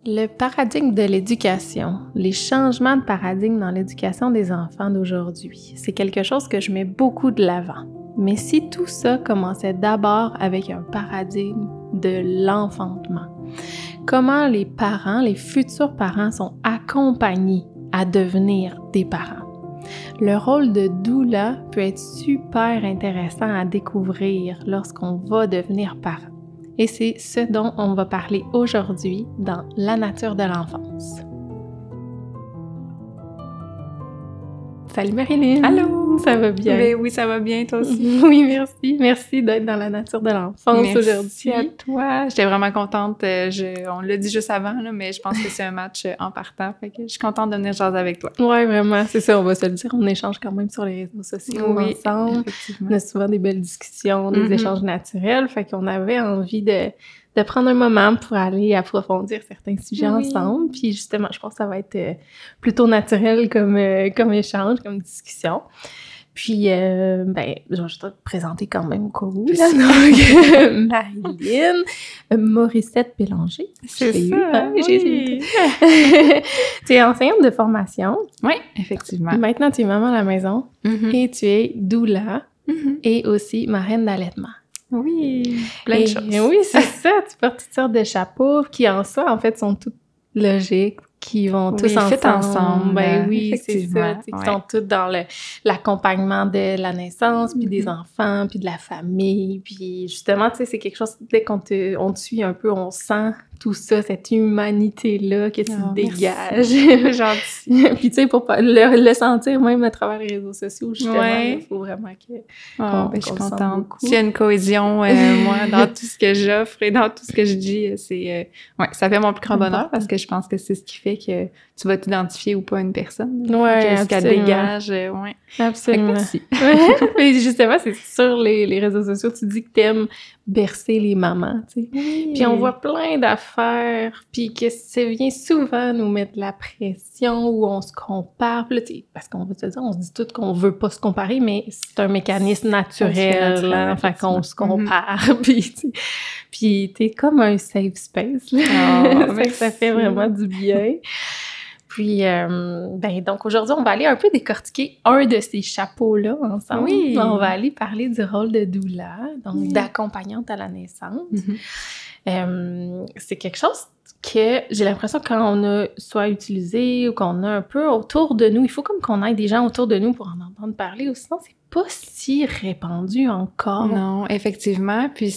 Le paradigme de l'éducation, les changements de paradigme dans l'éducation des enfants d'aujourd'hui, c'est quelque chose que je mets beaucoup de l'avant. Mais si tout ça commençait d'abord avec un paradigme de l'enfantement, comment les parents, les futurs parents sont accompagnés à devenir des parents? Le rôle de doula peut être super intéressant à découvrir lorsqu'on va devenir parent. Et c'est ce dont on va parler aujourd'hui dans La nature de l'enfance. Salut Marilyn! Allô! Ça va bien? Ben oui, ça va bien, toi aussi. Oui, merci. Merci d'être dans La nature de l'enfance aujourd'hui. Merci à toi. J'étais vraiment contente. On l'a dit juste avant, là, mais je pense que c'est un match en partant. Fait que je suis contente de venir jaser avec toi. Oui, vraiment. C'est ça, on va se le dire. On échange quand même sur les réseaux sociaux ensemble. Effectivement. On a souvent des belles discussions, des échanges naturels. Fait qu'on avait envie de prendre un moment pour aller approfondir certains sujets ensemble. Puis justement, je pense que ça va être plutôt naturel comme échange, comme discussion. Puis, je vais juste te présenter quand même au cas où. Donc, Marilyn, Morissette Bélanger. C'est ça, oui. Tu es enseignante de formation. Oui, effectivement. Maintenant, tu es maman à la maison et tu es doula et aussi marraine d'allaitement. Oui, plein de choses. Oui, c'est ça. Tu portes toutes sortes de chapeaux qui, en soi, en fait, sont toutes logiques, qui vont tous ensemble. Ben oui, c'est ça. Qui sont toutes dans l'accompagnement de la naissance, puis des enfants, puis de la famille. Puis justement, tu sais, c'est quelque chose, dès qu'on te suit un peu, on sent tout ça, cette humanité-là que tu dégages. C'est gentil. Puis tu sais, pour le sentir même à travers les réseaux sociaux, justement, il faut vraiment je suis contente. S'il y a une cohésion, moi, dans tout ce que j'offre et dans tout ce que je dis, c'est... ça fait mon plus grand bonheur parce que je pense que c'est ce qui fait que tu vas t'identifier ou pas à une personne. Oui, absolument. Ce qu'elle dégage, Absolument. Merci. Mais justement, c'est sur les réseaux sociaux, tu dis que t'aimes bercer les mamans, tu sais. Oui. Puis on voit plein d'affaires, puis que ça vient souvent nous mettre la pression où on se compare. Puis là, parce qu'on va te dire, on se dit tout qu'on veut pas se comparer, mais c'est un mécanisme naturel, hein, fait qu'on se compare. Puis t'es comme un safe space, là. Ça fait vraiment du bien. Puis, donc aujourd'hui, on va aller un peu décortiquer un de ces chapeaux-là ensemble. Oui. On va aller parler du rôle de doula, donc d'accompagnante à la naissance. C'est quelque chose que j'ai l'impression que quand on a soit utilisé ou qu'on a un peu autour de nous, il faut comme qu'on ait des gens autour de nous pour en entendre parler, ou sinon c'est pas si répandu encore. Non, effectivement. Puis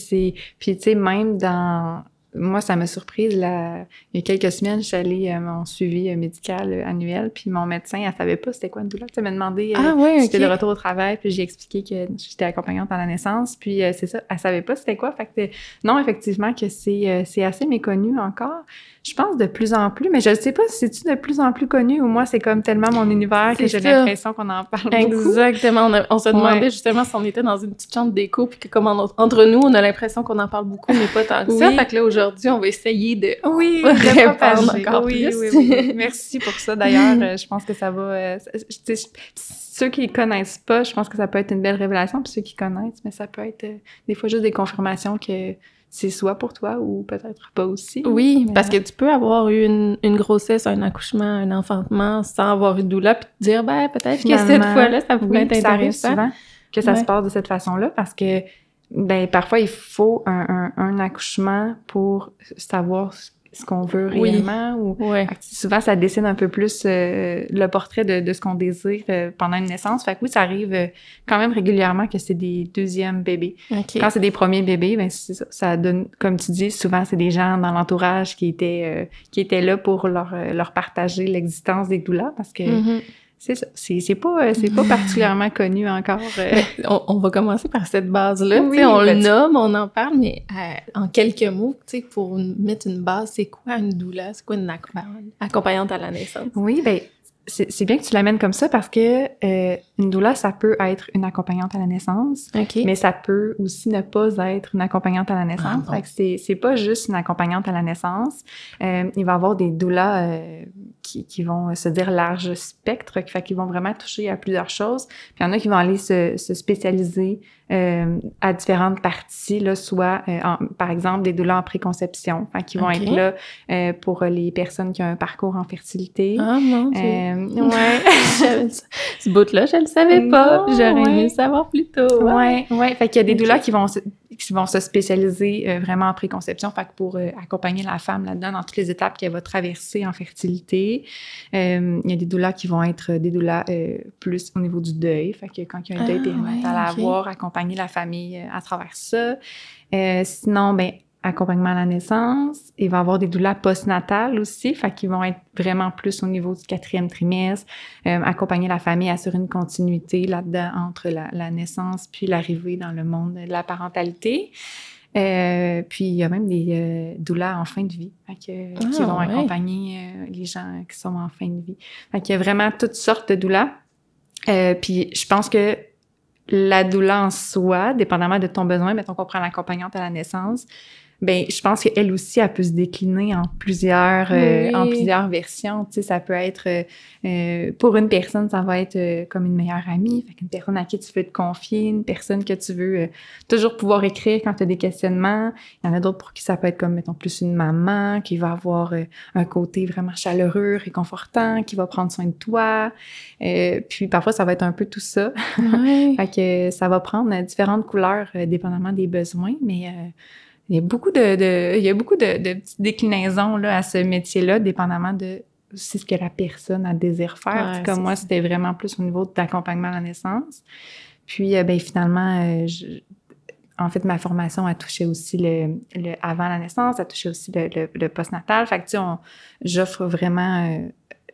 tu sais, même dans... Moi, ça m'a surprise. Il y a quelques semaines, je suis allée à mon suivi médical annuel, puis mon médecin, elle savait pas c'était quoi une doula. Elle m'a demandé si j'étais de retour au travail, puis j'ai expliqué que j'étais accompagnante à la naissance, puis c'est ça, elle savait pas c'était quoi. Fait que non, effectivement, que c'est assez méconnu encore. Je pense de plus en plus, mais je ne sais pas si c'est-tu de plus en plus connu ou moi, c'est comme tellement mon univers que j'ai l'impression qu'on en parle beaucoup. Exactement. On se demandait justement si on était dans une petite chambre d'écho puis que comme entre nous, on a l'impression qu'on en parle beaucoup, mais pas tant que ça. Fait que là, aujourd'hui, on va essayer de répandre encore plus. Oui. Merci pour ça. D'ailleurs, je pense que ça va... ceux qui connaissent pas, je pense que ça peut être une belle révélation, puis ceux qui connaissent, mais ça peut être des fois juste des confirmations que c'est soit pour toi ou peut-être pas aussi. Oui, parce que tu peux avoir eu une grossesse, un accouchement, un enfantement sans avoir une doula, puis te dire, peut-être que cette fois-là, ça pourrait être intéressant. Ça arrive souvent que ça se passe de cette façon-là, parce que, parfois, il faut un accouchement pour savoir ce qu'on veut réellement. Souvent, ça dessine un peu plus le portrait de ce qu'on désire pendant une naissance. Fait que oui, ça arrive quand même régulièrement que c'est des deuxièmes bébés. Quand c'est des premiers bébés, c'est ça. Ça donne, comme tu dis, souvent, c'est des gens dans l'entourage qui étaient là pour leur partager l'existence des doulas, parce que c'est ça. C'est pas particulièrement connu encore. On va commencer par cette base-là. Oui, on le nomme, on en parle, mais en quelques mots, pour mettre une base, c'est quoi une doula? C'est quoi une accompagnante à la naissance? Oui, c'est bien que tu l'amènes comme ça parce que une doula, ça peut être une accompagnante à la naissance, mais ça peut aussi ne pas être une accompagnante à la naissance. Fait que c'est pas juste une accompagnante à la naissance. Il va y avoir des doulas qui vont se dire large spectre, fait qu'ils vont vraiment toucher à plusieurs choses. Puis il y en a qui vont aller se spécialiser à différentes parties, là, soit, par exemple, des douleurs en préconception, fait qu'ils vont être là pour les personnes qui ont un parcours en fertilité. Ah, mon Dieu! Ouais! Ce bout-là, je le savais pas, j'aurais aimé le savoir plus tôt. Ouais. Fait qu'il y a des douleurs qui vont se spécialiser vraiment en préconception, fait que pour accompagner la femme là-dedans dans toutes les étapes qu'elle va traverser en fertilité. Il y a des douleurs qui vont être des douleurs plus au niveau du deuil, fait que quand il y a un deuil périnatal à avoir, accompagner la famille à travers ça. Sinon, accompagnement à la naissance. Il va y avoir des douleurs postnatales aussi, fait qu'ils vont être vraiment plus au niveau du 4e trimestre, accompagner la famille, assurer une continuité là-dedans entre la naissance puis l'arrivée dans le monde de la parentalité. Puis il y a même des douleurs en fin de vie, qui vont accompagner les gens qui sont en fin de vie. Fait qu'il y a vraiment toutes sortes de douleurs. Puis je pense que la douleur en soi, dépendamment de ton besoin, mettons qu'on prend l'accompagnante à la naissance, je pense qu'elle aussi, elle peut se décliner en plusieurs versions. Tu sais, ça peut être, pour une personne, ça va être comme une meilleure amie, fait qu'une personne à qui tu veux te confier, une personne que tu veux toujours pouvoir écrire quand tu as des questionnements. Il y en a d'autres pour qui ça peut être comme, mettons, plus une maman qui va avoir un côté vraiment chaleureux, réconfortant, qui va prendre soin de toi. Puis parfois, ça va être un peu tout ça. Ouais. Fait que ça va prendre différentes couleurs, dépendamment des besoins, mais... il y a beaucoup de petites déclinaisons là, à ce métier-là, dépendamment de c'est ce que la personne a désire faire. Ouais, comme moi, c'était vraiment plus au niveau d'accompagnement à la naissance. Puis, finalement, en fait, ma formation a touché aussi le avant la naissance, a touché aussi le postnatal. Fait que, tu sais, j'offre vraiment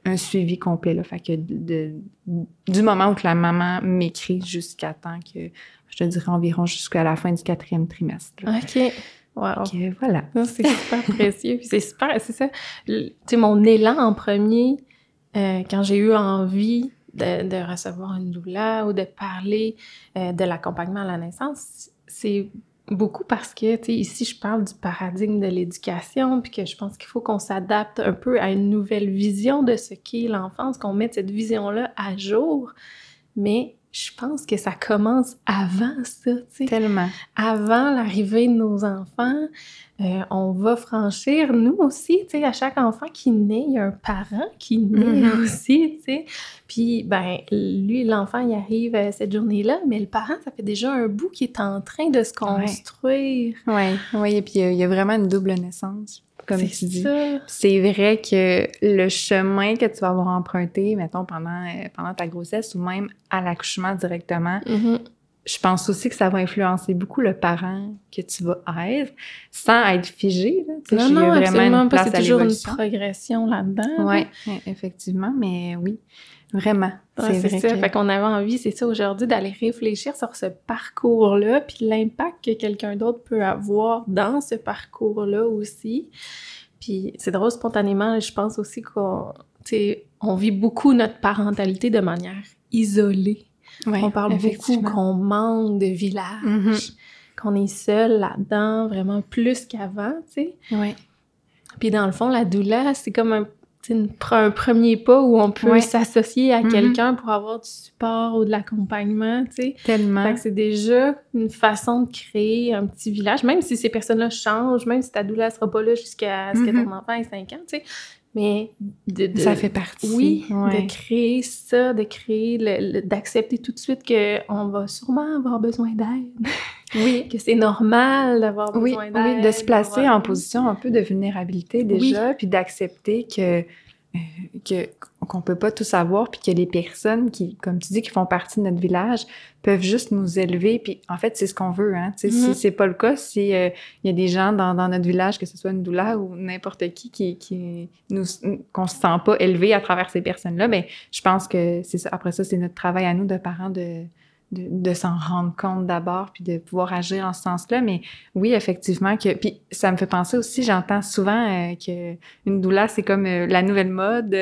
un suivi complet, là. Fait que du moment où que la maman m'écrit jusqu'à temps que, je te dirais environ jusqu'à la fin du 4e trimestre. Là. OK. Wow. Okay, voilà. C'est super précieux. Puis c'est ça. Tu sais, mon élan en premier, quand j'ai eu envie de recevoir une doula ou de parler de l'accompagnement à la naissance, c'est beaucoup parce que, tu sais, ici, je parle du paradigme de l'éducation, puis que je pense qu'il faut qu'on s'adapte un peu à une nouvelle vision de ce qu'est l'enfance, qu'on mette cette vision-là à jour. Mais je pense que ça commence avant ça, tu sais. Tellement. Avant l'arrivée de nos enfants, on va franchir, nous aussi, tu sais, à chaque enfant qui naît, il y a un parent qui naît aussi, tu sais. Puis, lui, l'enfant, il arrive cette journée-là, mais le parent, ça fait déjà un bout qui est en train de se construire. Oui, et puis il y a vraiment une double naissance. Comme tu dis. Ça. C'est vrai que le chemin que tu vas avoir emprunté, mettons, pendant ta grossesse ou même à l'accouchement directement, je pense aussi que ça va influencer beaucoup le parent que tu vas être, sans être figé. Là. Non, absolument pas. C'est toujours une progression là-dedans. Oui, effectivement, mais oui, vraiment. C'est vrai ça. Fait qu'on avait envie, c'est ça, aujourd'hui, d'aller réfléchir sur ce parcours-là, puis l'impact que quelqu'un d'autre peut avoir dans ce parcours-là aussi. Puis c'est drôle, spontanément, je pense aussi qu'on vit beaucoup notre parentalité de manière isolée. Ouais, on parle beaucoup qu'on manque de village, qu'on est seul là-dedans, vraiment plus qu'avant, tu sais. Oui. Puis dans le fond, la doula, c'est comme un premier pas où on peut s'associer à quelqu'un pour avoir du support ou de l'accompagnement, tu sais. Tellement. Fait que c'est déjà une façon de créer un petit village, même si ces personnes-là changent, même si ta doula sera pas là jusqu'à ce que ton enfant ait 5 ans, tu sais. Mais ça fait partie. Oui, de créer ça, d'accepter tout de suite qu'on va sûrement avoir besoin d'aide. Oui. Que c'est normal d'avoir besoin d'aide. Oui, de se placer en position un peu de vulnérabilité déjà, puis d'accepter qu'on peut pas tout savoir, puis que les personnes qui, comme tu dis, qui font partie de notre village, peuvent juste nous élever, puis en fait, c'est ce qu'on veut, hein. Tu sais, si c'est pas le cas, si y a des gens dans notre village, que ce soit une doula ou n'importe qu'on se sent pas élevé à travers ces personnes-là, je pense que c'est ça. Après ça, c'est notre travail à nous, de parents, de s'en rendre compte d'abord, puis de pouvoir agir en ce sens-là. Mais oui, effectivement, puis ça me fait penser aussi, j'entends souvent que une doula, c'est comme la nouvelle mode.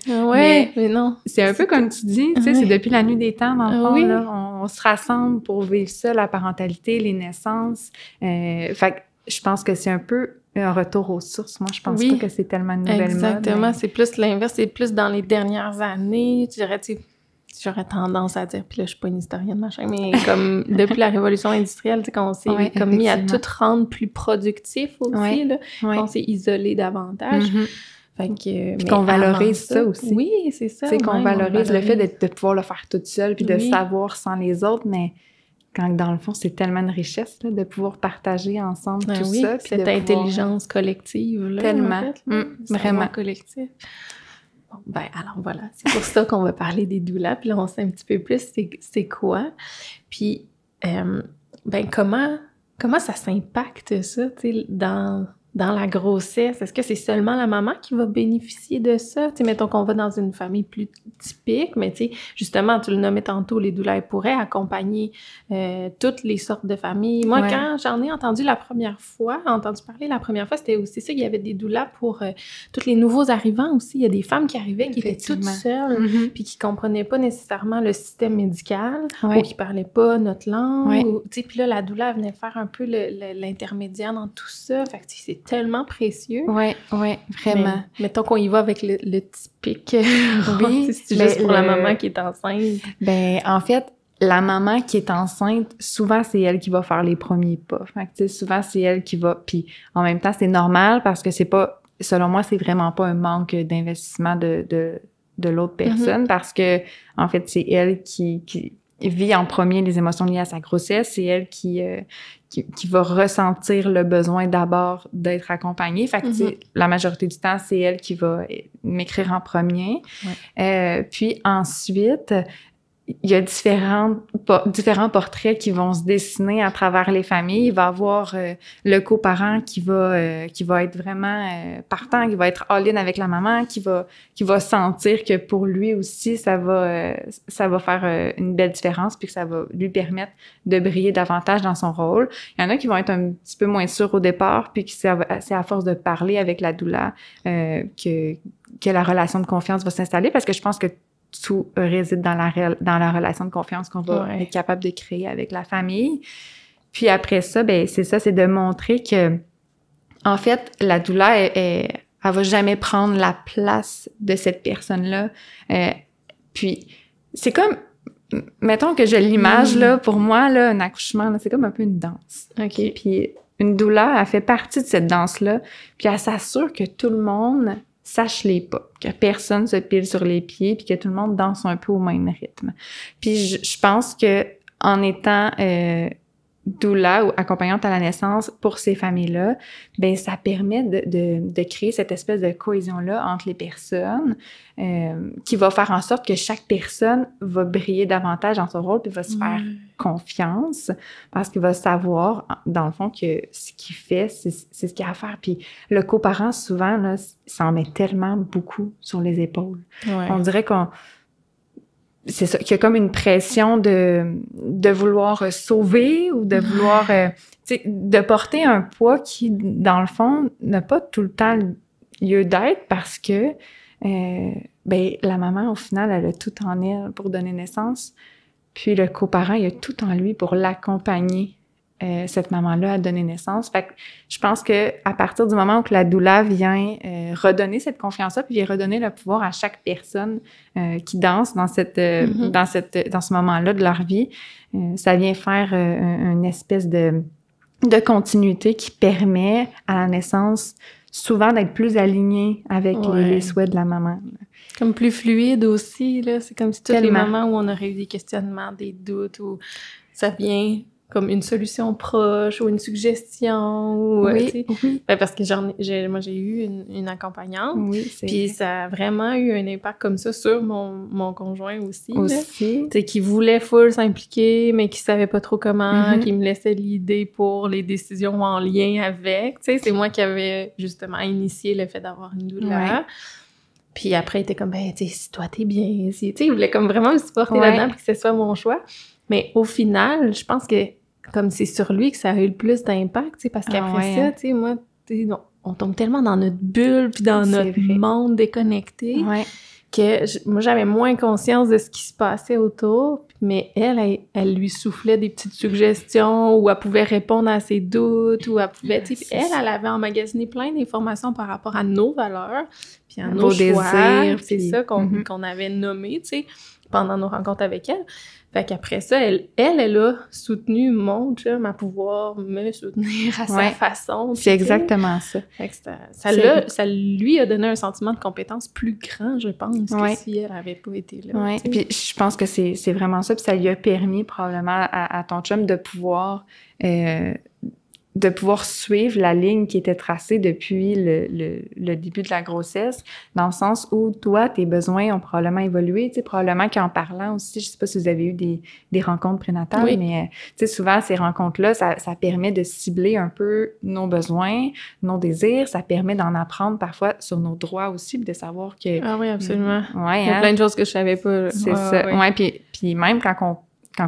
Mais non. C'est un peu comme tu dis, tu sais, c'est depuis la nuit des temps, dans le fond, là, on se rassemble pour vivre ça, la parentalité, les naissances. Fait que je pense que c'est un peu un retour aux sources. Moi, je pense pas que c'est tellement une nouvelle mode. Exactement, c'est plus l'inverse, c'est plus dans les dernières années, je dirais, tu sais, j'aurais tendance à dire, puis là, je suis pas une historienne, machin, mais comme depuis la révolution industrielle, tu sais, quand on s'est comme mis à tout rendre plus productif aussi, là, qu'on s'est isolé davantage. Fait que, puis qu'on valorise ça aussi. Oui, c'est ça. Tu sais, qu'on valorise le fait de pouvoir le faire toute seule, puis de savoir sans les autres, mais quand dans le fond, c'est tellement une richesse là, de pouvoir partager ensemble tout ça. Puis cette intelligence collective. Là, tellement. En fait, vraiment. Collectif. Bon, ben, alors voilà, c'est pour ça qu'on va parler des doulas. Puis là, on sait un petit peu plus c'est quoi. Puis, ben, comment ça s'impacte, ça, tu sais, dans la grossesse? Est-ce que c'est seulement la maman qui va bénéficier de ça? Tu sais, mettons qu'on va dans une famille plus typique, mais tu sais, justement, tu le nommais tantôt, les doulas pourraient accompagner toutes les sortes de familles. Moi, quand j'en ai entendu parler la première fois, c'était aussi ça, il y avait des doulas pour tous les nouveaux arrivants aussi. Il y a des femmes qui arrivaient qui étaient toutes seules, puis qui comprenaient pas nécessairement le système médical, ou qui parlaient pas notre langue, ou, tu sais, puis là, la doula venait faire un peu l'intermédiaire dans tout ça. Fait que c'est tellement précieux. Oui, vraiment. Mais mettons qu'on y va avec le typique. Oui, c'est juste pour la maman qui est enceinte. Ben, en fait, la maman qui est enceinte, souvent, c'est elle qui va faire les premiers pas. Fait que, tu sais, souvent, c'est elle qui va... Puis, en même temps, c'est normal parce que c'est pas... Selon moi, c'est vraiment pas un manque d'investissement de l'autre personne parce que, en fait, c'est elle qui vit en premier les émotions liées à sa grossesse. C'est elle qui va ressentir le besoin d'abord d'être accompagnée. Fait que, la majorité du temps, c'est elle qui va m'écrire en premier. Puis ensuite, il y a différents portraits qui vont se dessiner à travers les familles. Il va y avoir le coparent qui va être vraiment partant, qui va être all-in avec la maman, qui va sentir que pour lui aussi, ça va faire une belle différence puis que ça va lui permettre de briller davantage dans son rôle. Il y en a qui vont être un petit peu moins sûrs au départ puis c'est à force de parler avec la doula que la relation de confiance va s'installer parce que je pense que tout réside dans la relation de confiance qu'on va être capable de créer avec la famille. Puis après ça, ben c'est ça, c'est de montrer que, en fait, la doula, elle va jamais prendre la place de cette personne-là. Puis c'est comme, mettons que je l'image, là, pour moi, là, un accouchement, là, c'est comme un peu une danse. OK. Puis une doula, elle fait partie de cette danse-là, puis elle s'assure que tout le monde sache les pas, que personne se pile sur les pieds puis que tout le monde danse un peu au même rythme. Puis je pense que en étant doula ou accompagnante à la naissance pour ces familles-là, ben ça permet de créer cette espèce de cohésion-là entre les personnes qui va faire en sorte que chaque personne va briller davantage dans son rôle puis va se faire confiance parce qu'il va savoir, dans le fond, que ce qu'il fait, c'est ce qu'il a à faire. Puis le coparent, souvent, là, ça en met tellement beaucoup sur les épaules. On dirait c'est ça, qu'il y a comme une pression de vouloir sauver ou de vouloir, tu sais, de porter un poids qui, dans le fond, n'a pas tout le temps lieu d'être parce que, ben, la maman, au final, elle a tout en elle pour donner naissance. Puis le coparent, il a tout en lui pour l'accompagner, cette maman-là, à donner naissance. Fait que je pense que à partir du moment où que la doula vient redonner cette confiance-là, puis vient redonner le pouvoir à chaque personne qui danse dans ce moment-là de leur vie, ça vient faire une espèce de continuité qui permet à la naissance souvent d'être plus alignée avec les souhaits de la maman. Comme plus fluide aussi, là. C'est comme si toutes les moments où on aurait eu des questionnements, des doutes, où ça vient comme une solution proche ou une suggestion. Ou, ben parce que moi, j'ai eu une accompagnante. Puis ça a vraiment eu un impact comme ça sur mon conjoint aussi. Tu sais, qui voulait full s'impliquer, mais qui savait pas trop comment, qui me laissait l'idée pour les décisions en lien avec. Tu sais, c'est moi qui avais justement initié le fait d'avoir une doula. Puis après, il était comme, ben, tu sais, si toi, t'es bien. Tu sais, il voulait comme vraiment me supporter là-dedans pour que ce soit mon choix. Mais au final, je pense que comme c'est sur lui que ça a eu le plus d'impact, tu sais, parce qu'après ça, tu sais, moi, on tombe tellement dans notre bulle puis dans notre monde déconnecté moi, j'avais moins conscience de ce qui se passait autour, mais elle lui soufflait des petites suggestions, ou elle pouvait répondre à ses doutes, ou elle pouvait, tu sais, elle avait emmagasiné plein d'informations par rapport à nos valeurs, puis à nos choix, désirs, c'est ça qu'on avait nommé, tu sais, pendant nos rencontres avec elle. Fait qu'après ça, elle a soutenu mon chum à pouvoir me soutenir à sa façon. C'est exactement ça. Fait que ça lui a donné un sentiment de compétence plus grand, je pense, que si elle n'avait pas été là. Oui, puis je pense que c'est vraiment ça, puis ça lui a permis probablement à ton chum de pouvoir suivre la ligne qui était tracée depuis le début de la grossesse, dans le sens où, toi, tes besoins ont probablement évolué, tu sais, probablement qu'en parlant aussi, je sais pas si vous avez eu des rencontres prénatales, mais, tu sais, souvent, ces rencontres-là, ça permet de cibler un peu nos besoins, nos désirs, ça permet d'en apprendre parfois sur nos droits aussi, puis de savoir que... Ah oui, absolument. Ouais, il y a plein de choses que je savais pas. C'est ça. Ouais, puis même quand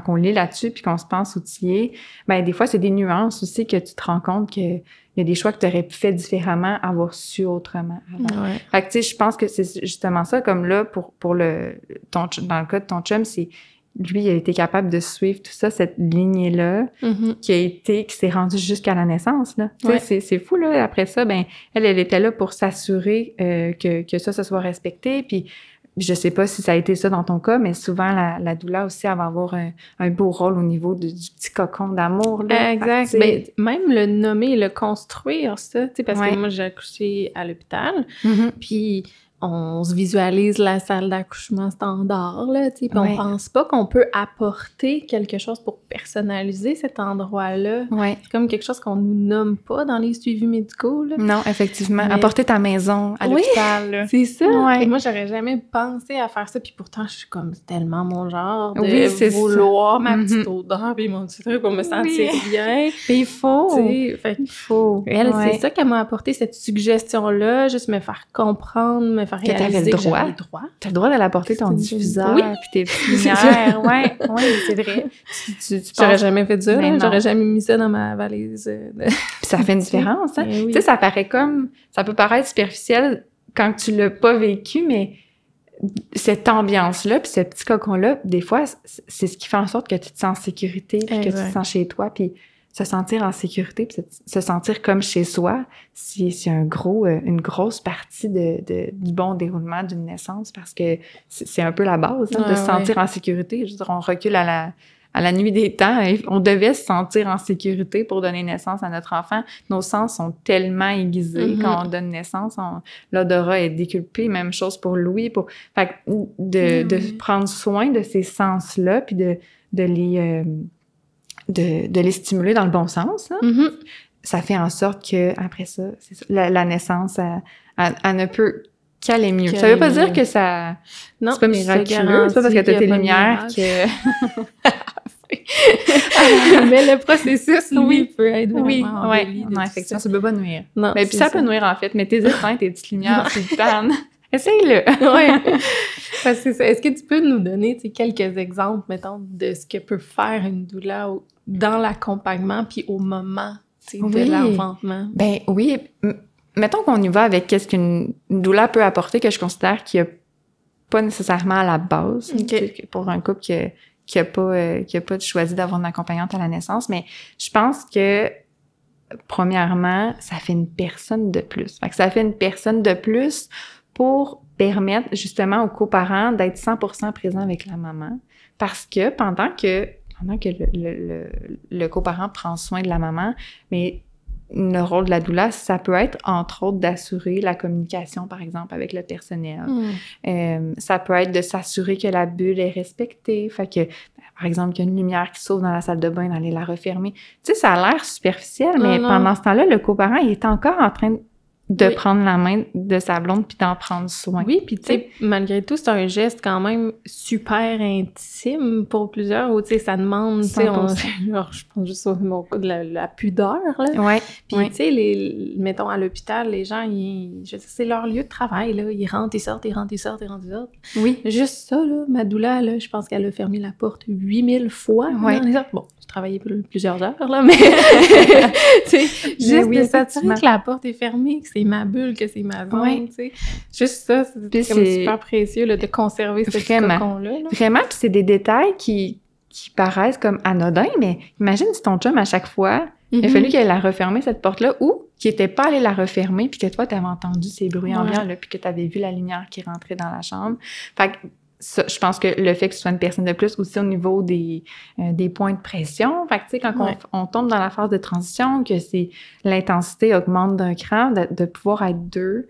on lit là-dessus puis qu'on se pense outillé, ben des fois, c'est des nuances aussi que tu te rends compte qu'il y a des choix que tu aurais fait différemment, avoir su autrement avant. Ouais. Fait que, tu sais, je pense que c'est justement ça, comme là, dans le cas de ton chum, c'est lui, il a été capable de suivre tout ça, cette lignée-là, qui s'est rendue jusqu'à la naissance, là. Tu sais, c'est fou, là. Après ça, ben, elle était là pour s'assurer que ça soit respecté, puis je sais pas si ça a été ça dans ton cas, mais souvent, la doula aussi, elle va avoir un beau rôle au niveau du petit cocon d'amour, là. Exact. Ben, même le nommer, le construire, ça, tu sais, parce que moi, j'ai accouché à l'hôpital, puis on se visualise la salle d'accouchement standard, là, tu sais, puis on pense pas qu'on peut apporter quelque chose pour personnaliser cet endroit-là. C'est comme quelque chose qu'on nous nomme pas dans les suivis médicaux, là. Non, effectivement. Apporter ta maison à l'hôpital, là. C'est ça. Et moi, j'aurais jamais pensé à faire ça, puis pourtant, je suis comme, c'est tellement mon genre de vouloir ma petite odeur, puis mon petit truc pour me sentir bien. Puis il faut. Fait il faut. Elle, c'est ça qu'elle m'a apporté, cette suggestion-là, juste me faire comprendre, me faire réaliser que j'avais le droit. T'as le droit d'aller apporter ton diffuseur, puis tes petites lumières. Oui, c'est vrai. J'aurais jamais fait ça, là. J'aurais jamais mis ça dans ma valise. Puis ça fait une différence, hein? Tu sais, ça paraît comme... Ça peut paraître superficiel quand tu l'as pas vécu, mais cette ambiance-là, puis ce petit cocon-là, des fois, c'est ce qui fait en sorte que tu te sens en sécurité, puis que tu te sens chez toi, puis se sentir en sécurité, puis se sentir comme chez soi, c'est une grosse partie du bon déroulement d'une naissance, parce que c'est un peu la base, hein, de se sentir en sécurité. Je veux dire, on recule à la nuit des temps, on devait se sentir en sécurité pour donner naissance à notre enfant. Nos sens sont tellement aiguisés quand on donne naissance, l'odorat est décuplé, même chose pour Louis. Fait que de prendre soin de ces sens-là, puis de les stimuler dans le bon sens, là, ça fait en sorte que après ça, c'est ça, la naissance, elle ne peut qu'aller mieux. Ça veut pas dire que ça... Non, c'est pas miraculeux. C'est pas parce que t'as tes lumières que... Mais le processus, peut être vraiment embelli. Non, effectivement, ça peut pas nuire. Non, mais puis ça peut nuire, en fait. Mais tes éteintes, tes petites lumières, c'est le temps. Essaye-le! Parce que est-ce que tu peux nous donner quelques exemples, mettons, de ce que peut faire une doula dans l'accompagnement puis au moment de l'enfantement? Ben oui. Mettons qu'on y va avec qu'est-ce qu'une doula peut apporter, que je considère qu'il n'y a pas nécessairement à la base. Pour un couple qui a pas choisi d'avoir une accompagnante à la naissance. Mais je pense que, premièrement, ça fait une personne de plus. Fait que ça fait une personne de plus pour permettre justement aux coparents d'être 100% présents avec la maman. Parce que pendant que le coparent prend soin de la maman, mais le rôle de la doula, ça peut être, entre autres, d'assurer la communication, par exemple, avec le personnel. Ça peut être de s'assurer que la bulle est respectée. Fait que, par exemple, qu'il y a une lumière qui s'ouvre dans la salle de bain, d'aller la refermer. Tu sais, ça a l'air superficiel, mais pendant ce temps-là, le coparent, il est encore en train de prendre la main de sa blonde puis d'en prendre soin. Oui, puis tu sais, malgré tout, c'est un geste quand même super intime pour plusieurs, où tu sais, ça demande, tu sais, je pense juste au cas de la pudeur, là. Ouais. Puis tu sais, mettons, à l'hôpital, les gens, c'est leur lieu de travail, là. Ils rentrent, ils sortent. Oui. Juste ça, là, ma doula, là, je pense qu'elle a fermé la porte 8000 fois. Ouais. Bon, j'ai travaillé plusieurs heures, là, mais tu sais, juste de s'assurer que la porte est fermée, que c'est ma bulle, que c'est ma zone, tu sais. Juste ça, c'est comme super précieux, là, de conserver ce cocon-là. Là. Vraiment, puis c'est des détails qui paraissent comme anodins, mais imagine si ton chum, à chaque fois, il a fallu qu'elle a refermé cette porte-là ou qu'il n'était pas allé la refermer puis que toi, tu avais entendu ces bruits ambiants là, puis que tu avais vu la lumière qui rentrait dans la chambre. Fait que ça, je pense que le fait que ce soit une personne de plus aussi au niveau des points de pression. Fait que, tu sais, quand on tombe dans la phase de transition, que l'intensité augmente d'un cran, de pouvoir être deux,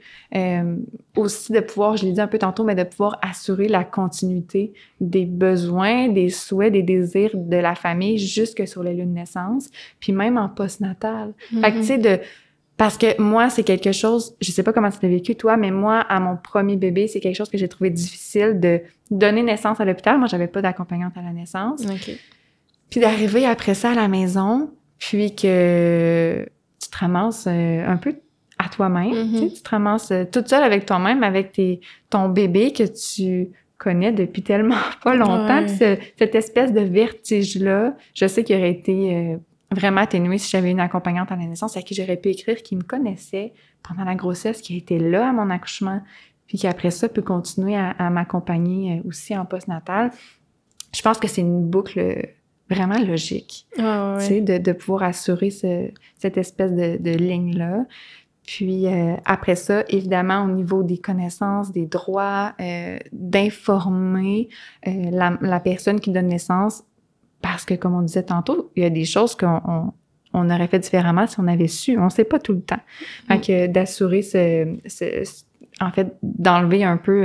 aussi de pouvoir, je l'ai dit un peu tantôt, mais de pouvoir assurer la continuité des besoins, des souhaits, des désirs de la famille jusque sur les lieux de naissance, puis même en postnatal. Fait que, tu sais, parce que moi, c'est quelque chose, je sais pas comment tu l'as vécu, toi, mais moi, à mon premier bébé, c'est quelque chose que j'ai trouvé difficile de donner naissance à l'hôpital. Moi, j'avais pas d'accompagnante à la naissance. Okay. Puis d'arriver après ça à la maison, puis que tu te ramasses un peu à toi-même. Tu sais, tu te ramasses toute seule avec toi-même, avec ton bébé que tu connais depuis tellement pas longtemps. Puis cette espèce de vertige-là, je sais qu'il aurait été... vraiment atténuée si j'avais une accompagnante à la naissance à qui j'aurais pu écrire, qui me connaissait pendant la grossesse, qui a été là à mon accouchement, puis qui après ça peut continuer à m'accompagner aussi en postnatal. Je pense que c'est une boucle vraiment logique, tu sais, de pouvoir assurer cette espèce de ligne-là. Puis après ça, évidemment, au niveau des connaissances, des droits, d'informer la personne qui donne naissance. Parce que, comme on disait tantôt, il y a des choses qu'on aurait fait différemment si on avait su. On ne sait pas tout le temps. Fait que d'assurer en fait, d'enlever un peu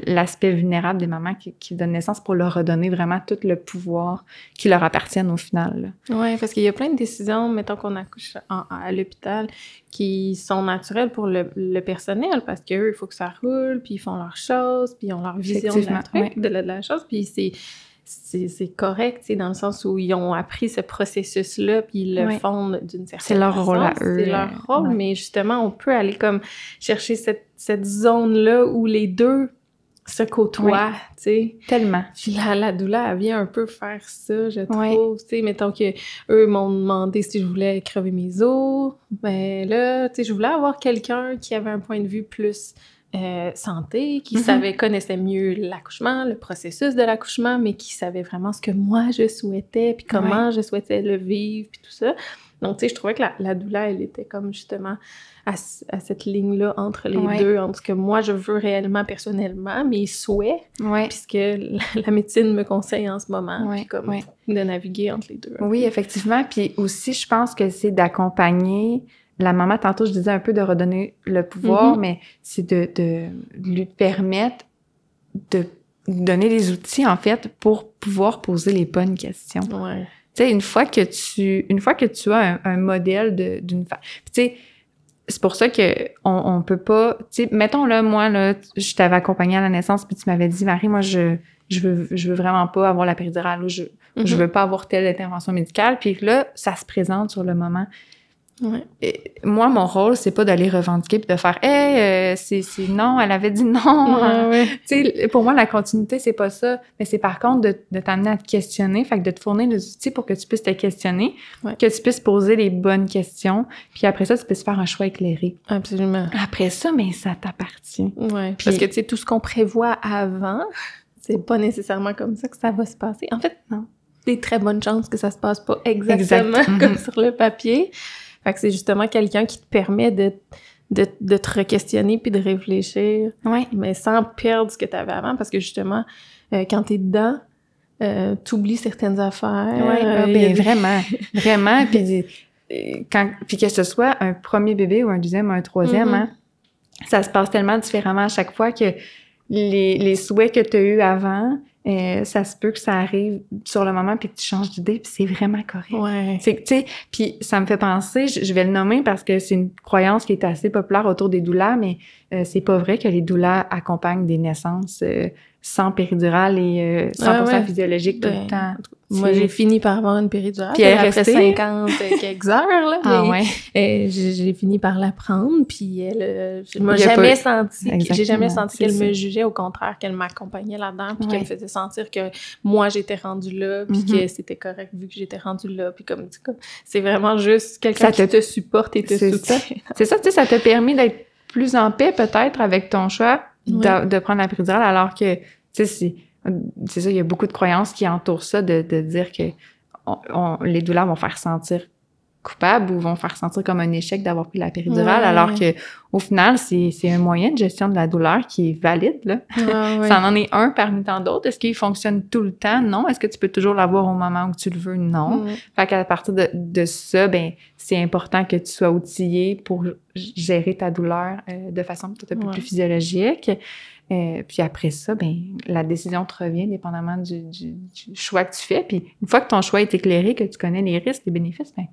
l'aspect vulnérable des mamans qui donnent naissance pour leur redonner vraiment tout le pouvoir qui leur appartienne au final. Oui, parce qu'il y a plein de décisions, mettons qu'on accouche à l'hôpital, qui sont naturelles pour le personnel, parce qu'eux, il faut que ça roule, puis ils font leurs choses, puis ils ont leur vision de la chose, puis c'est correct, tu sais, dans le sens où ils ont appris ce processus-là, puis ils le font d'une certaine façon. C'est leur rôle à eux. C'est leur rôle, mais justement, on peut aller comme chercher cette zone-là où les deux se côtoient, tu sais. Tellement. Puis la doula, elle vient un peu faire ça, je trouve, tu sais. Mettons que eux m'ont demandé si je voulais crever mes os, ben là, tu sais, je voulais avoir quelqu'un qui avait un point de vue plus... santé, qui connaissait mieux l'accouchement, le processus de l'accouchement, mais qui savait vraiment ce que moi je souhaitais, puis comment je souhaitais le vivre, puis tout ça. Donc, tu sais, je trouvais que la doula, elle était comme justement à cette ligne-là entre les deux, entre ce que moi je veux réellement, personnellement, mes souhaits, puis ce que la médecine me conseille en ce moment, puis comme de naviguer entre les deux. Oui, effectivement, puis aussi, je pense que c'est d'accompagner la maman, tantôt, je disais un peu de redonner le pouvoir, mais c'est de lui permettre de donner les outils, en fait, pour pouvoir poser les bonnes questions. Ouais. Tu sais, une fois que tu as un modèle d'une femme... Tu sais, c'est pour ça que on peut pas... Tu sais, mettons, là, moi, là, je t'avais accompagnée à la naissance, puis tu m'avais dit, Marie, moi, je veux vraiment pas avoir la péridurale, ou je veux pas avoir telle intervention médicale, puis là, ça se présente sur le moment. Ouais. Et moi, mon rôle, c'est pas d'aller revendiquer puis de faire « Hey, c'est non, elle avait dit non! » Tu sais, pour moi, la continuité, c'est pas ça. Mais c'est par contre de t'amener à te questionner, fait que de te fournir des outils pour que tu puisses te questionner, que tu puisses poser les bonnes questions, puis après ça, tu puisses faire un choix éclairé. Absolument. Après ça, mais ça t'appartient. Oui, parce que, tu sais, tout ce qu'on prévoit avant, c'est pas nécessairement comme ça que ça va se passer. En fait, non. Des très bonnes chances que ça se passe pas exactement comme sur le papier. Fait que c'est justement quelqu'un qui te permet de te re-questionner puis de réfléchir, mais sans perdre ce que tu avais avant, parce que justement, quand t'es dedans, t'oublies certaines affaires. Ben vraiment, puis que ce soit un premier bébé ou un deuxième ou un troisième, ça se passe tellement différemment à chaque fois que les souhaits que tu as eus avant, ça se peut que ça arrive sur le moment puis que tu changes d'idée, puis c'est vraiment correct. Ouais. C'est que, tu sais, puis ça me fait penser, je vais le nommer parce que c'est une croyance qui est assez populaire autour des doulas, mais c'est pas vrai que les doulas accompagnent des naissances sans péridurale et 100% physiologique tout le temps. Moi, j'ai fini par avoir une péridurale. Puis après 50 quelques heures, là. J'ai fini par la prendre, puis elle... j'ai jamais senti qu'elle me jugeait, au contraire, qu'elle m'accompagnait là-dedans, puis qu'elle me faisait de sentir que moi, j'étais rendue là, puis que c'était correct vu que j'étais rendue là, puis comme c'est vraiment juste quelqu'un qui te supporte et te soutient. C'est ça, tu sais, ça t'a permis d'être plus en paix peut-être avec ton choix de prendre la péridurale, alors que, tu sais, c'est ça, il y a beaucoup de croyances qui entourent ça, de dire que les douleurs vont faire sentir coupable ou vont faire sentir comme un échec d'avoir pris la péridurale, alors que au final, c'est un moyen de gestion de la douleur qui est valide, là. Ça en est un parmi tant d'autres. Est-ce qu'il fonctionne tout le temps? Non. Est-ce que tu peux toujours l'avoir au moment où tu le veux? Non. Fait qu'à partir de ça, ben c'est important que tu sois outillé pour gérer ta douleur de façon peut-être un peu plus physiologique. Puis après ça, ben la décision te revient dépendamment du choix que tu fais. Puis une fois que ton choix est éclairé, que tu connais les risques, les bénéfices, ben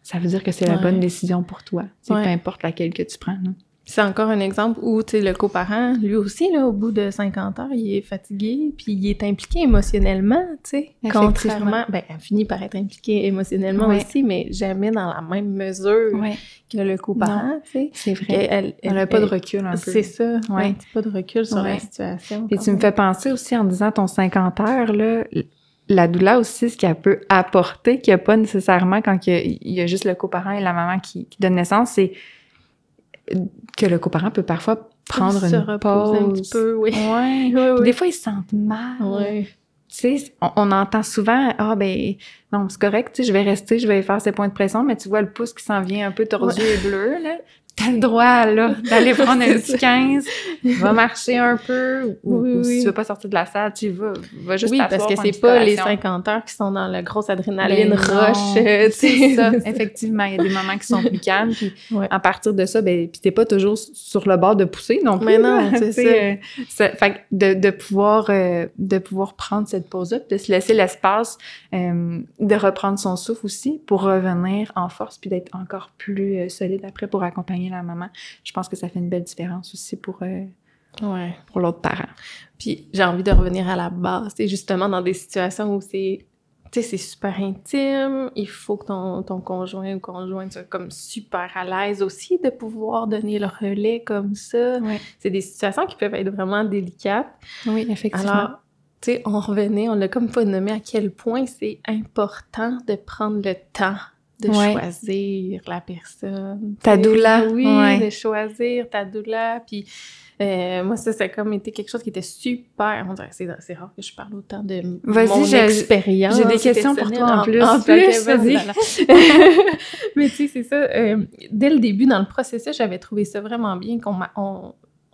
ça veut dire que c'est la bonne décision pour toi. Peu importe laquelle que tu prends. Là. C'est encore un exemple où, tu sais, le coparent, lui aussi, là, au bout de 50 heures, il est fatigué, puis il est impliqué émotionnellement, tu sais. Contrairement, ben, elle finit par être impliquée émotionnellement aussi, mais jamais dans la même mesure que le coparent, tu sais. C'est vrai. Elle n'a pas de recul un peu. C'est ça. Ouais. Pas de recul sur la situation. Puis tu me fais penser aussi en disant ton 50 heures, là, la douleur aussi, ce qu'elle peut apporter, qu'il n'y a pas nécessairement quand il y a juste le coparent et la maman qui donne naissance, c'est que le coparent peut parfois prendre une pause. Un petit peu, oui. Des fois, ils se sentent mal. Tu sais, on entend souvent, non, c'est correct, tu sais, je vais rester, je vais faire ces points de pression, mais tu vois le pouce qui s'en vient un peu tordu et bleu, là. T'as le droit, là, d'aller prendre un petit 15, va marcher un peu, ou si tu veux pas sortir de la salle, tu vas juste t'asseoir. Oui, parce que c'est pas les 50 heures qui sont dans la grosse adrénaline rush. C'est ça, effectivement, il y a des moments qui sont plus calmes, puis à partir de ça, ben, puis t'es pas toujours sur le bord de pousser non plus. Mais non, c'est ça. Fait que de pouvoir prendre cette pause-là, de se laisser l'espace de reprendre son souffle aussi pour revenir en force, puis d'être encore plus solide après pour accompagner la maman. Je pense que ça fait une belle différence aussi pour l'autre parent. Puis j'ai envie de revenir à la base, c'est justement dans des situations où c'est super intime, il faut que ton conjoint ou conjointe soit comme super à l'aise aussi de pouvoir donner le relais comme ça. C'est des situations qui peuvent être vraiment délicates. Oui, effectivement. Alors, tu sais, on l'a comme pas nommé à quel point c'est important de prendre le temps de choisir la personne. Ta doula. Oui, de choisir ta doula. Puis moi, ça a comme été quelque chose qui était super... On dirait, c'est rare que je parle autant de mon expérience. J'ai des questions pour toi en plus. En plus, vas-y. Mais tu sais, c'est ça. Dès le début, dans le processus, j'avais trouvé ça vraiment bien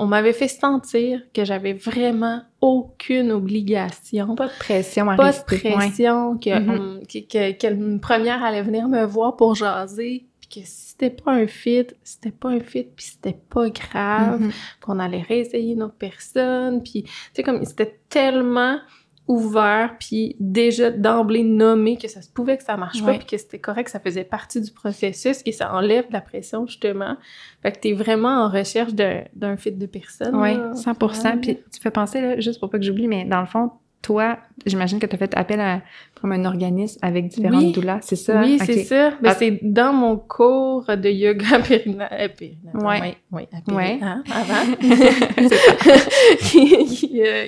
on m'avait fait sentir que j'avais vraiment aucune obligation. Pas de pression à pas de pression, qu'une première allait venir me voir pour jaser, puis que si c'était pas un fit, puis c'était pas grave, qu'on allait réessayer une autre personne, puis tu sais, comme c'était tellement ouvert, puis déjà d'emblée nommé que ça se pouvait que ça marche pas, puis que c'était correct, ça faisait partie du processus, que ça enlève de la pression, justement. Fait que t'es vraiment en recherche d'un fit de personne. Oui, 100%. Puis tu fais penser, là, juste pour pas que j'oublie, mais dans le fond, toi, j'imagine que tu as fait appel à comme un organisme avec différentes doulas, c'est ça? Oui, c'est ça. Ben, c'est dans mon cours de yoga périnatal. Avant.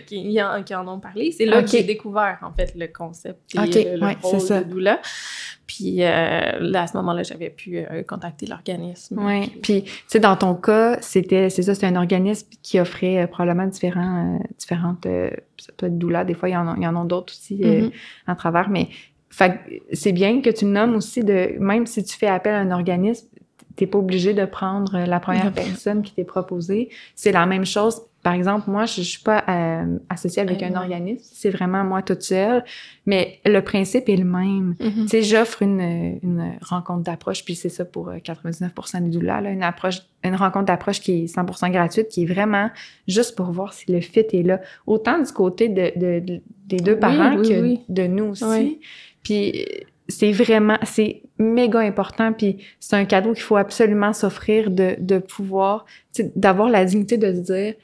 qui en ont parlé. C'est là que j'ai découvert, en fait, le concept et le rôle de doula. Puis là, à ce moment-là, j'avais pu contacter l'organisme. Oui. Puis, tu sais, dans ton cas, c'était un organisme qui offrait probablement différentes ça peut être doulas. Des fois, il y en a d'autres aussi à travers. Mais fait, c'est bien que tu le nommes aussi même si tu fais appel à un organisme, t'es pas obligé de prendre la première personne qui t'est proposée. C'est la même chose. Par exemple, moi, je suis pas associée avec un organisme. C'est vraiment moi toute seule. Mais le principe est le même. Tu sais, j'offre une rencontre d'approche, puis c'est ça pour 99% des doulas, là, une rencontre d'approche qui est 100% gratuite, qui est vraiment juste pour voir si le fit est là. Autant du côté des deux parents que de nous aussi. Oui. Puis c'est méga important, puis c'est un cadeau qu'il faut absolument s'offrir de pouvoir, d'avoir la dignité de se dire,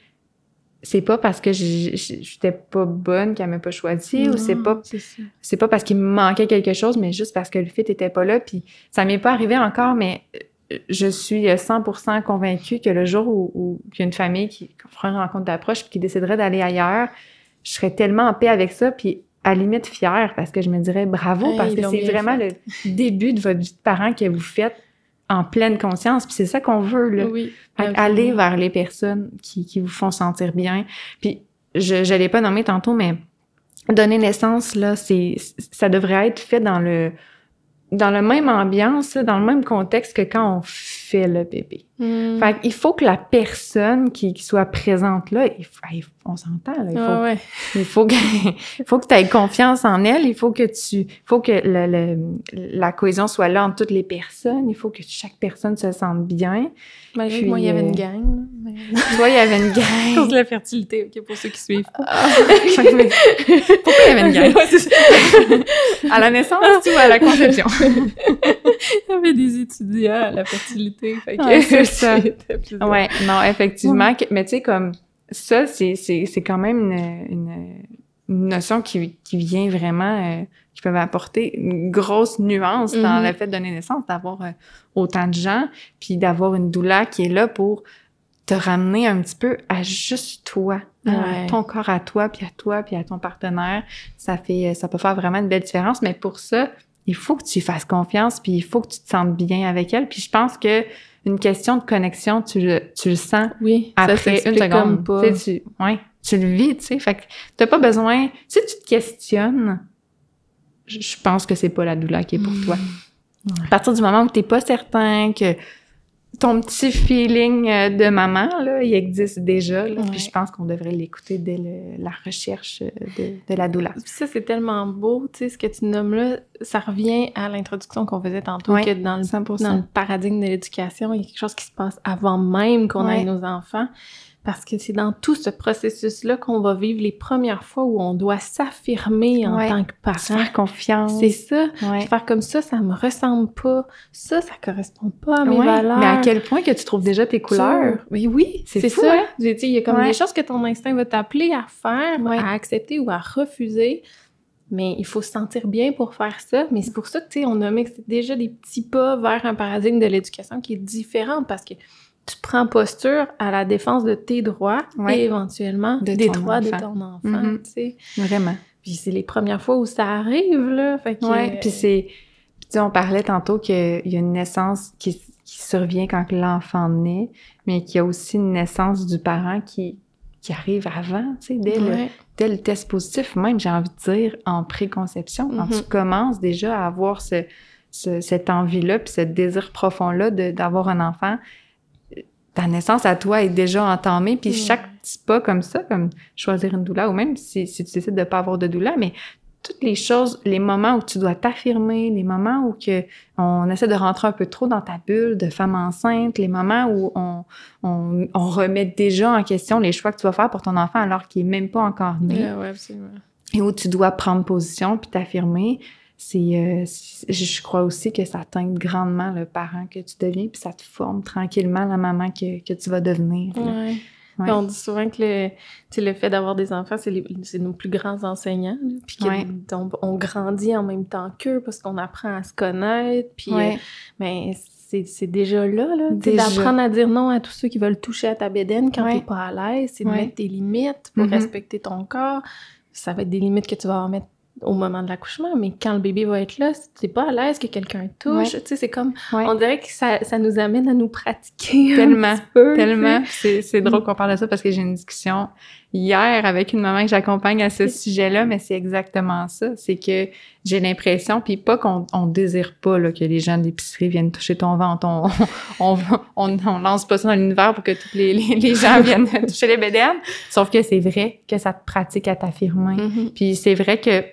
c'est pas parce que j'étais pas bonne qu'elle m'a pas choisi, ou c'est pas parce qu'il me manquait quelque chose, mais juste parce que le fit était pas là, puis ça m'est pas arrivé encore, mais je suis 100% convaincue que le jour où il y a une famille qui fera une rencontre d'approche puis qui déciderait d'aller ailleurs, je serais tellement en paix avec ça, puis à la limite fière, parce que je me dirais bravo, parce que c'est vraiment le début de votre vie de parent que vous faites en pleine conscience, puis c'est ça qu'on veut, là. Oui. Aller vers les personnes qui vous font sentir bien. Puis, je l'ai pas nommé tantôt, mais donner naissance, là, ça devrait être fait dans la même ambiance, dans le même contexte que quand on fait le bébé. Fait qu'il faut que la personne qui soit présente là, on s'entend, là, il faut que tu aies confiance en elle, il faut que la cohésion soit là entre toutes les personnes, il faut que chaque personne se sente bien. Puis, moi, il y avait une gang. Toi, il y avait une gang. À cause de la fertilité, OK, pour ceux qui suivent pas. Pourquoi il y avait une gang? À la naissance ou à la conception? Il y avait des étudiants à la fertilité. Fait que c'est ça. Ouais, non, effectivement. Mais tu sais, comme ça, c'est quand même une notion qui vient vraiment, qui peut apporter une grosse nuance dans le fait de donner naissance, d'avoir autant de gens, puis d'avoir une doula qui est là pour te ramener un petit peu à juste toi, ton corps à toi, puis à ton partenaire. Ça peut faire vraiment une belle différence, mais pour ça, il faut que tu y fasses confiance, puis il faut que tu te sentes bien avec elle. Puis je pense que une question de connexion, tu le sens après une seconde. Tu le vis, tu sais. Fait que t'as pas besoin... Si tu te questionnes, je pense que c'est pas la doula qui est pour toi. À partir du moment où t'es pas certain que ton petit feeling de maman, là, il existe déjà. Là, puis je pense qu'on devrait l'écouter dès la recherche de la doula. Puis ça, c'est tellement beau, tu sais, ce que tu nommes là, ça revient à l'introduction qu'on faisait tantôt, que dans le paradigme de l'éducation, il y a quelque chose qui se passe avant même qu'on ait nos enfants. Parce que c'est dans tout ce processus-là qu'on va vivre les premières fois où on doit s'affirmer en tant que parent. Se faire confiance. C'est ça. Faire comme ça me ressemble pas. Ça correspond pas à mes valeurs. Mais à quel point que tu trouves déjà tes couleurs? Oui, c'est fou, ça. Hein? Il y a comme des choses que ton instinct va t'appeler à faire, à accepter ou à refuser. Mais il faut se sentir bien pour faire ça. Mais c'est pour ça que, tu sais, on a mis déjà des petits pas vers un paradigme de l'éducation qui est différent parce que tu prends posture à la défense de tes droits et éventuellement des droits de ton enfant, tu sais. Vraiment. Puis c'est les premières fois où ça arrive, là. Fait que, puis c'est... Puis on parlait tantôt qu'il y a une naissance qui survient quand l'enfant naît, mais qu'il y a aussi une naissance du parent qui arrive avant, tu sais, dès le test positif, même, j'ai envie de dire, en préconception, quand tu commences déjà à avoir cette envie-là puis ce désir profond-là d'avoir un enfant, ta naissance à toi est déjà entamée, puis chaque petit pas comme ça, comme choisir une doula, ou même si tu décides de pas avoir de doula, mais toutes les choses, les moments où tu dois t'affirmer, les moments où on essaie de rentrer un peu trop dans ta bulle de femme enceinte, les moments où on remet déjà en question les choix que tu vas faire pour ton enfant alors qu'il est même pas encore né. Oui, absolument. Et où tu dois prendre position puis t'affirmer. Je crois aussi que ça teinte grandement le parent que tu deviens, puis ça te forme tranquillement la maman que tu vas devenir. Ouais. On dit souvent que le fait d'avoir des enfants, c'est nos plus grands enseignants, là, puis on grandit en même temps qu'eux parce qu'on apprend à se connaître, puis mais c'est déjà là, d'apprendre à dire non à tous ceux qui veulent toucher à ta bédaine quand t'es pas à l'aise, c'est de mettre tes limites pour respecter ton corps. Ça va être des limites que tu vas en mettre au moment de l'accouchement, mais quand le bébé va être là, si t'es pas à l'aise que quelqu'un touche, tu sais, c'est comme, on dirait que ça nous amène à nous pratiquer tellement, un petit peu. Tellement. C'est drôle qu'on parle de ça parce que j'ai une discussion hier avec une maman que j'accompagne à ce sujet-là, mais c'est exactement ça. C'est que j'ai l'impression, puis pas qu'on désire pas là, que les gens de l'épicerie viennent toucher ton ventre, on lance pas ça dans l'univers pour que tous les gens viennent toucher les bédaines, sauf que c'est vrai que ça te pratique à t'affirmer. Puis c'est vrai que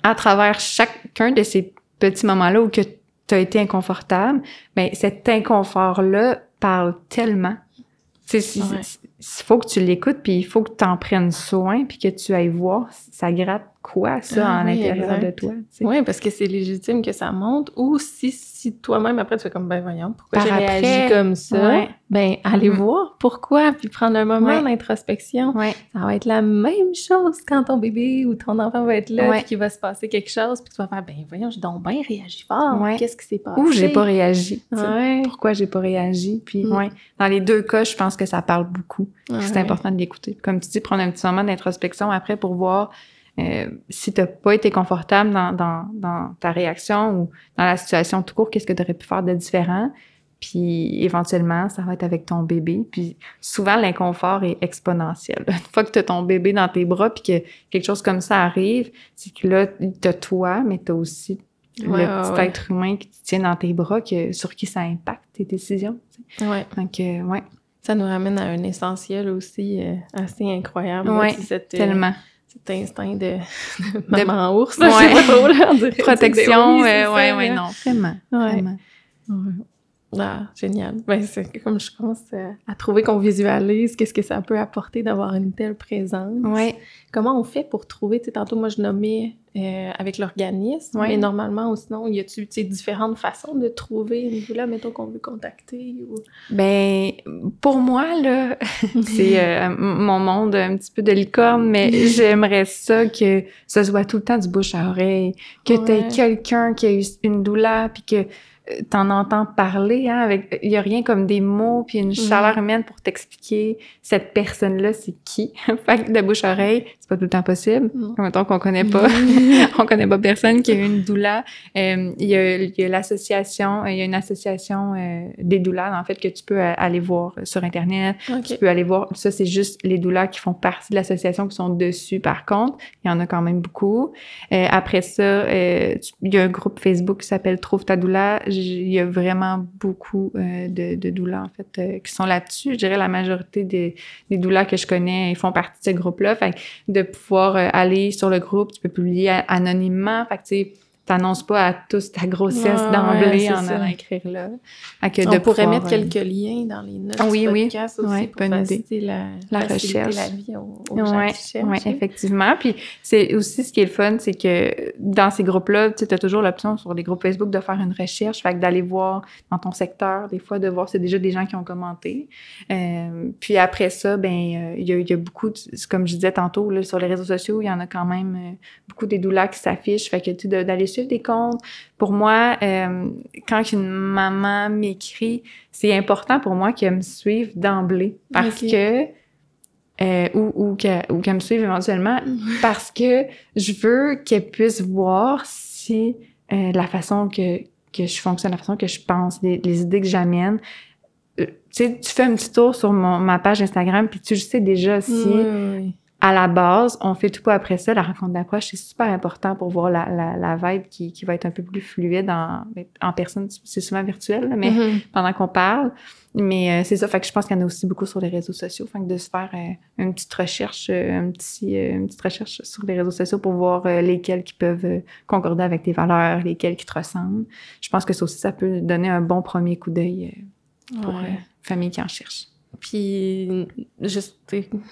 à travers chacun de ces petits moments-là où que tu as été inconfortable, ben cet inconfort-là parle tellement. Il faut que tu l'écoutes, puis il faut que tu en prennes soin, puis que tu ailles voir. Ça gratte quoi, ça, à l'intérieur de toi. Oui, parce que c'est légitime que ça monte. Ou si toi-même, après, tu fais comme, ben voyons, pourquoi j'ai réagi comme ça? Ben, allez voir pourquoi, puis prendre un moment d'introspection. Ça va être la même chose quand ton bébé ou ton enfant va être là, puis qu'il va se passer quelque chose, puis tu vas faire, ben voyons, j'ai donc bien réagi fort. Qu'est-ce qui s'est passé? Ou j'ai pas réagi. Pourquoi j'ai pas réagi? Puis, dans les deux cas, je pense que ça parle beaucoup. C'est important de l'écouter. Comme tu dis, prendre un petit moment d'introspection après pour voir si t'as pas été confortable dans ta réaction ou dans la situation tout court, qu'est-ce que tu aurais pu faire de différent? Puis éventuellement, ça va être avec ton bébé. Puis souvent, l'inconfort est exponentiel. Une fois que tu as ton bébé dans tes bras puis que quelque chose comme ça arrive, c'est que là, t'as toi, mais t'as aussi le petit être humain qui te tient dans tes bras, sur qui ça impacte tes décisions. Tu sais. Donc, ça nous ramène à un essentiel aussi assez incroyable. Oui, tellement. Cet instinct de maman ours, je sais pas trop, là, protection, non, vraiment. Ah, génial. Ben, c'est comme je commence à trouver qu'on visualise qu'est-ce que ça peut apporter d'avoir une telle présence. Oui. Comment on fait pour trouver, tu sais, tantôt, moi, je nommais avec l'organisme, mais normalement, ou sinon, y a-tu, tu sais, différentes façons de trouver une doula, mettons, qu'on veut contacter ou... Ben, pour moi, là, c'est mon monde un petit peu de licorne, mais j'aimerais ça que ça soit tout le temps du bouche à oreille, que t'aies quelqu'un qui a eu une doula, puis que t'en entends parler, hein, il y a rien comme des mots puis une chaleur humaine pour t'expliquer cette personne-là, c'est qui. Fait que de bouche à oreille, c'est pas tout le temps possible. Mettons qu'on connaît pas, on connaît pas personne qui a une doula. Il y a l'association, il y a une association des doulas, en fait, que tu peux aller voir sur Internet. Tu peux aller voir, ça, c'est juste les doulas qui font partie de l'association qui sont dessus, par contre. Il y en a quand même beaucoup. Après ça, il y a un groupe Facebook qui s'appelle Trouve ta doula. Il y a vraiment beaucoup de doulas, en fait, qui sont là-dessus. Je dirais la majorité des doulas que je connais, ils font partie de ce groupe-là. Fait que de pouvoir aller sur le groupe, tu peux publier anonymement. Fait que, tu sais, t'annonces pas à tous ta grossesse d'emblée en allant écrire là. On pourrait mettre quelques liens dans les notes du podcast aussi pour faciliter la recherche. La vie aux gens qui cherchent. Oui, effectivement. Puis c'est aussi ce qui est le fun, c'est que dans ces groupes-là, tu as toujours l'option sur les groupes Facebook de faire une recherche, fait que d'aller voir dans ton secteur, des fois, de voir c'est déjà des gens qui ont commenté. Puis après ça, ben il y a beaucoup, comme je disais tantôt, là, sur les réseaux sociaux, il y en a quand même beaucoup des doulas qui s'affichent, fait que tu d'aller suivre des comptes. Pour moi, quand une maman m'écrit, c'est important pour moi qu'elle me suive d'emblée parce que ou qu'elle me suive éventuellement parce que je veux qu'elle puisse voir si la façon que je fonctionne, la façon que je pense, les idées que j'amène. Tu sais, tu fais un petit tour sur ma page Instagram puis tu sais déjà si à la base, on fait tout pas après ça. La rencontre d'approche, c'est super important pour voir la vibe qui va être un peu plus fluide en personne. C'est souvent virtuel, là, mais pendant qu'on parle. Mais c'est ça, fait que je pense qu'il y en a aussi beaucoup sur les réseaux sociaux. Fait que de se faire une petite recherche, une petite recherche sur les réseaux sociaux pour voir lesquels qui peuvent concorder avec tes valeurs, lesquels qui te ressemblent. Je pense que ça aussi, ça peut donner un bon premier coup d'œil pour famille qui en cherche. Puis, juste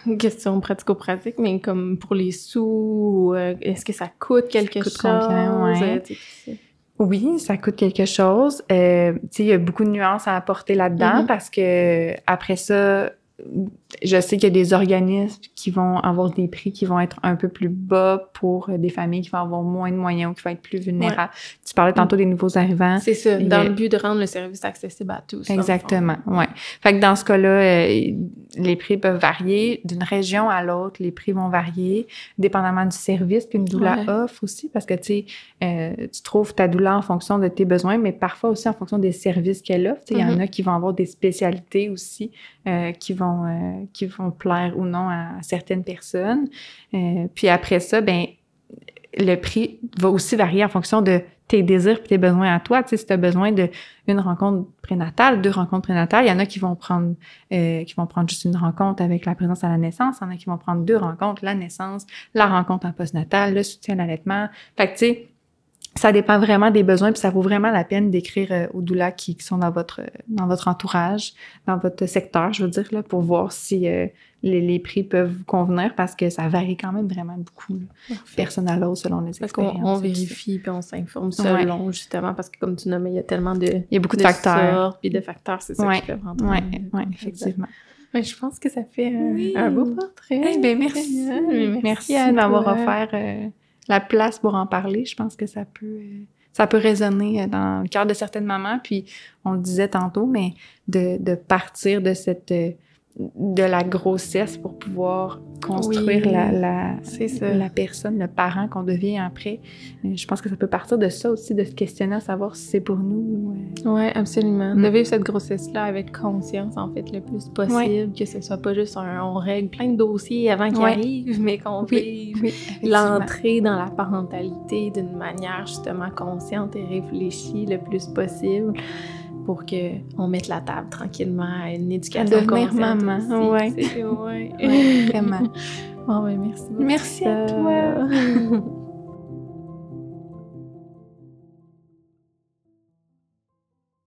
une question pratico-pratique, mais comme pour les sous, est-ce que ça coûte quelque chose? Combien, Oui, ça coûte quelque chose. Tu sais, il y a beaucoup de nuances à apporter là-dedans parce que après ça, je sais qu'il y a des organismes qui vont avoir des prix qui vont être un peu plus bas pour des familles qui vont avoir moins de moyens ou qui vont être plus vulnérables. Tu parlais tantôt des nouveaux arrivants. C'est ça, dans le but de rendre le service accessible à tous. Exactement, ouais. Fait que dans ce cas-là, les prix peuvent varier. D'une région à l'autre, les prix vont varier, dépendamment du service qu'une doula offre aussi, parce que, tu sais, tu trouves ta doula en fonction de tes besoins, mais parfois aussi en fonction des services qu'elle offre. Tu sais, il y en a qui vont avoir des spécialités aussi qui vont plaire ou non à certaines personnes. Puis après ça, ben le prix va aussi varier en fonction de tes désirs et tes besoins à toi. Tu sais, si tu as besoin d'une rencontre prénatale, 2 rencontres prénatales, il y en a qui vont prendre juste une rencontre avec la présence à la naissance, il y en a qui vont prendre 2 rencontres, la naissance, la rencontre en postnatal, le soutien à l'allaitement. Fait que tu sais, ça dépend vraiment des besoins, puis ça vaut vraiment la peine d'écrire aux doulas qui sont dans votre entourage, dans votre secteur, je veux dire, là, pour voir si les prix peuvent vous convenir, parce que ça varie quand même vraiment beaucoup, personne à l'autre, selon les expériences. On vérifie, puis on s'informe selon, justement, parce que comme tu nommes, il y a tellement il y a beaucoup de facteurs. Puis de facteurs, c'est ça qui peut rendre. Oui, effectivement. Ouais, je pense que ça fait un beau portrait. Eh bien, merci. Merci de m'avoir offert la place pour en parler. Je pense que ça peut résonner dans le cœur de certaines mamans. Puis, on le disait tantôt, mais de partir de la grossesse pour pouvoir construire la personne, le parent qu'on devient après. Je pense que ça peut partir de ça aussi, de se questionner à savoir si c'est pour nous. Oui, absolument. De vivre cette grossesse-là avec conscience, en fait, le plus possible, que ce soit pas juste on règle plein de dossiers avant qu'ils arrivent, mais qu'on vive l'entrée dans la parentalité d'une manière justement consciente et réfléchie le plus possible, pour qu'on mette la table tranquillement à une éducation devenir maman. Oui, vraiment. Bon, ben merci beaucoup. Merci à toi.